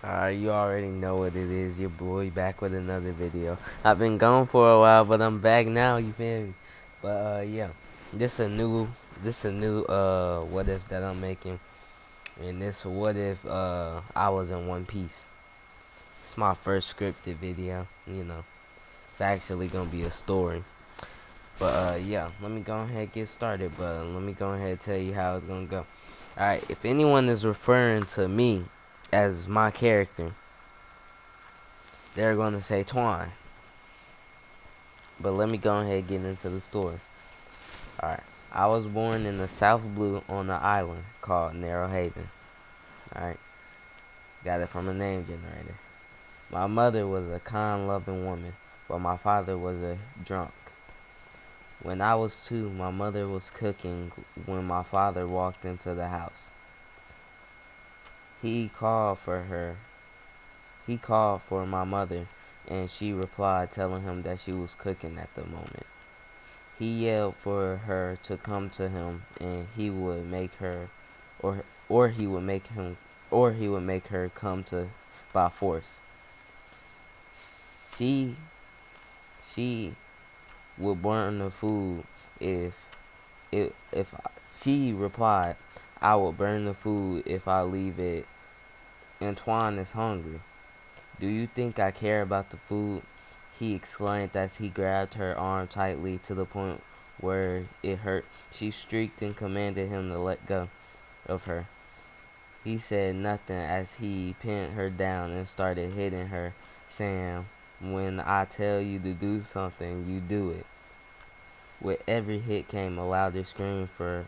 You already know what it is. Your boy back with another video. I've been gone for a while, but I'm back now. You feel me? But yeah, this a new, what if that I'm making, and this what if I was in One Piece. It's my first scripted video. It's actually gonna be a story. But yeah, let me go ahead and get started. But let me go ahead and tell you how it's gonna go. All right, if anyone is referring to me as my character, they're gonna say Twine. But let me go ahead and get into the story. Alright. I was born in the South Blue on an island called Narrow Haven. Alright. Got it from a name generator. My mother was a kind, loving woman, but my father was a drunk. When I was 2, my mother was cooking when my father walked into the house. He called for her. He called for my mother, and she replied, telling him that she was cooking at the moment. He yelled for her to come to him, and he would make her, or he would make him, or he would make her come to by force. She she would burn the food if she replied, "I will burn the food if I leave it. Antoine is hungry. Do you think I care about the food?" he exclaimed as he grabbed her arm tightly to the point where it hurt. She shrieked and commanded him to let go of her. He said nothing as he pinned her down and started hitting her, saying, "When I tell you to do something, you do it." With every hit came a louder scream for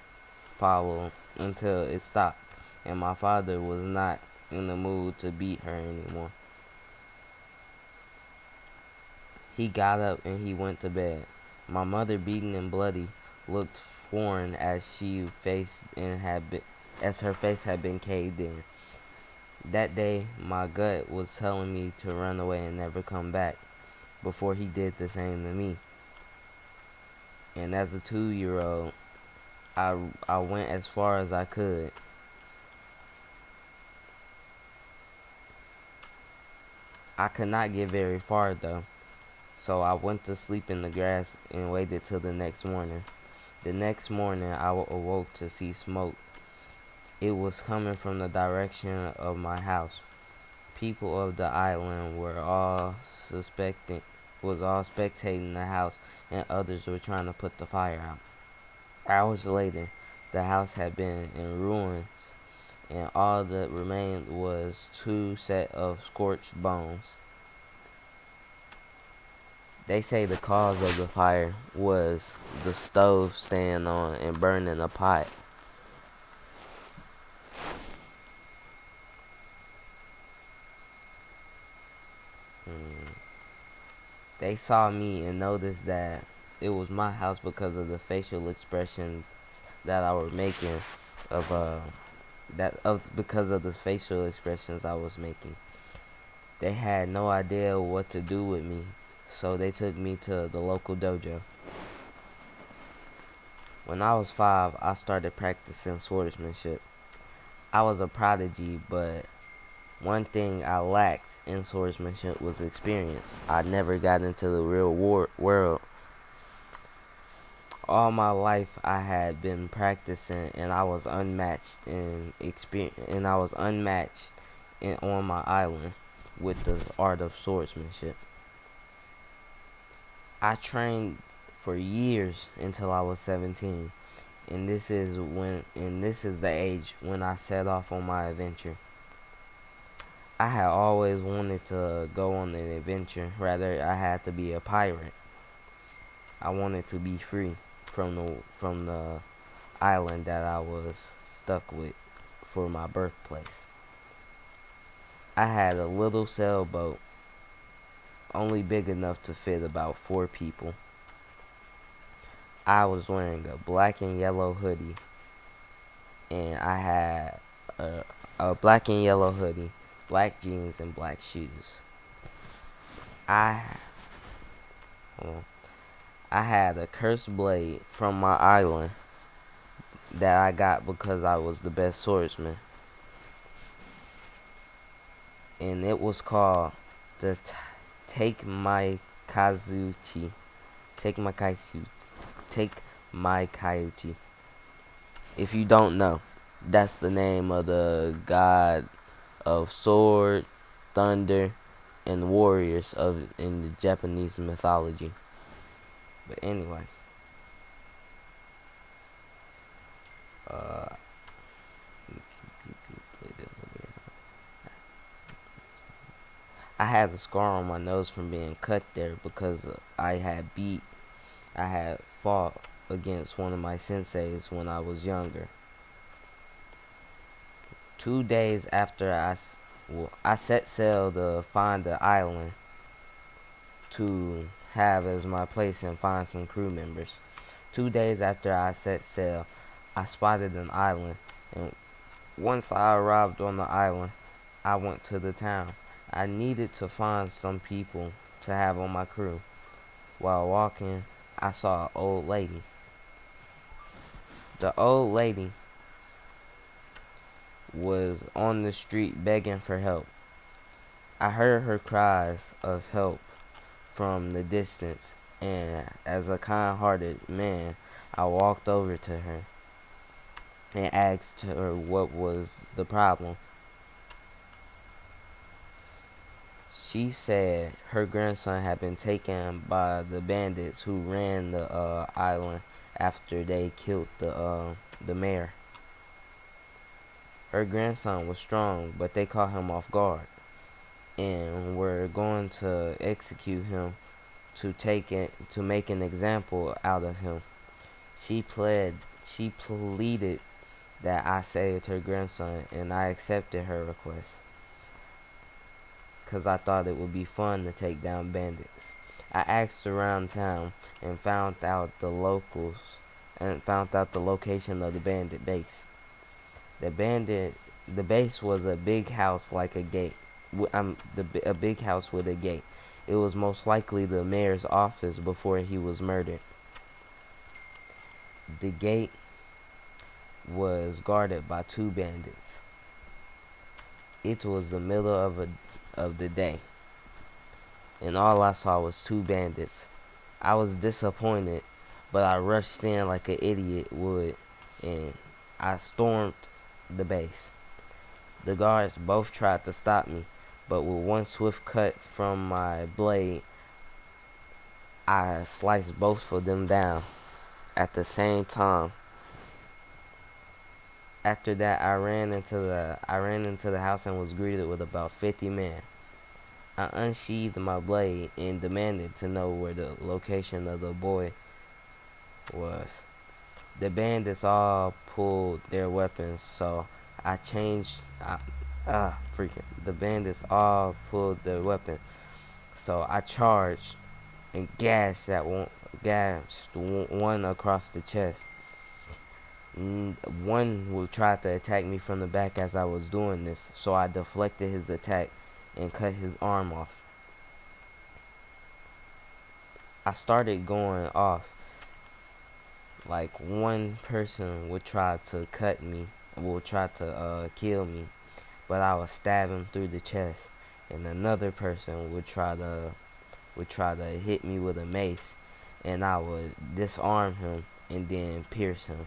follow until it stopped, and my father was not in the mood to beat her anymore. He got up and he went to bed. My mother, beaten and bloody, looked foreign as her face had been caved in. That day, my gut was telling me to run away and never come back before he did the same to me. And as a 2-year-old, I went as far as I could. I could not get very far though, so I went to sleep in the grass and waited till the next morning. The next morning, I awoke to see smoke. It was coming from the direction of my house. People of the island were all spectating the house, and others were trying to put the fire out. Hours later, the house had been in ruins, and all that remained was 2 sets of scorched bones. They say the cause of the fire was the stove staying on and burning a pot. They saw me and noticed that it was my house because of the facial expressions that I was making because of the facial expressions I was making. They had no idea what to do with me, so they took me to the local dojo. When I was 5, I started practicing swordsmanship. I was a prodigy, but one thing I lacked in swordsmanship was experience. I never got into the real world. All my life I had been practicing, and I was unmatched in experience, and I was unmatched on my island with the art of swordsmanship. I trained for years until I was 17, and this is the age when I set off on my adventure. I had always wanted to go on an adventure. Rather, I had to be a pirate. I wanted to be free from the island that I was stuck with for my birthplace. I had a little sailboat, only big enough to fit about 4 people. I was wearing a black and yellow hoodie, and I had a black and yellow hoodie, black jeans, and black shoes. I I had a cursed blade from my island that I got because I was the best swordsman. and it was called the Take My Kazuchi. Take My Kazuchi. Take My Kazuchi. If you don't know, that's the name of the god of sword, thunder, and warriors of in the Japanese mythology. But anyway, uh, I had a scar on my nose from being cut there because I had fought against one of my senseis when I was younger. 2 days after I set sail to find the island to have as my place and find some crew members. 2 days after I set sail, I spotted an island, and once I arrived on the island, I went to the town. I needed to find some people to have on my crew. While walking, I saw an old lady. The old lady was on the street begging for help. I heard her cries of help from the distance, and as a kind-hearted man, I walked over to her and asked her what was the problem. She said her grandson had been taken by the bandits who ran the island after they killed the mayor. Her grandson was strong, but they caught him off guard and were going to execute him to make an example out of him. She pleaded that I saved her grandson, and I accepted her request because I thought it would be fun to take down bandits. I asked around town and found out the location of the bandit base. The base was a big house like a gate. A big house with a gate. It was most likely the mayor's office before he was murdered. The gate was guarded by 2 bandits. It was the middle of the day, and all I saw was 2 bandits. I was disappointed, but I rushed in like an idiot would, and I stormed the base. The guards both tried to stop me, but with one swift cut from my blade, I sliced both of them down at the same time. After that, I ran into the house and was greeted with about 50 men. I unsheathed my blade and demanded to know where the location of the boy was. The bandits all pulled their weapons, so I changed. The bandits all pulled their weapon, so I charged and gashed one across the chest. One tried to attack me from the back as I was doing this, so I deflected his attack and cut his arm off. I started going off. Like, one person would try to kill me, but I would stab him through the chest, and another person would try to hit me with a mace, and I would disarm him and then pierce him.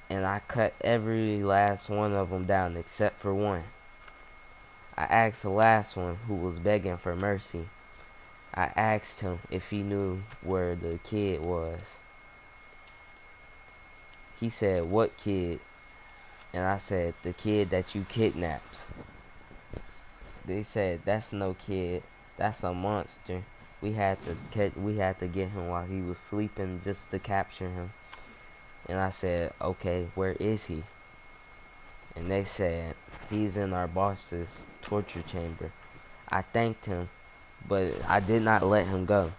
And I cut every last one of them down except for one. I asked the last one, who was begging for mercy. I asked him if he knew where the kid was. He said, "What kid?" And I said, "The kid that you kidnapped." They said, "That's no kid. That's a monster. We had to get him while he was sleeping just to capture him." And I said, "Okay, where is he?" And they said, "He's in our boss's torture chamber." I thanked him, but I did not let him go.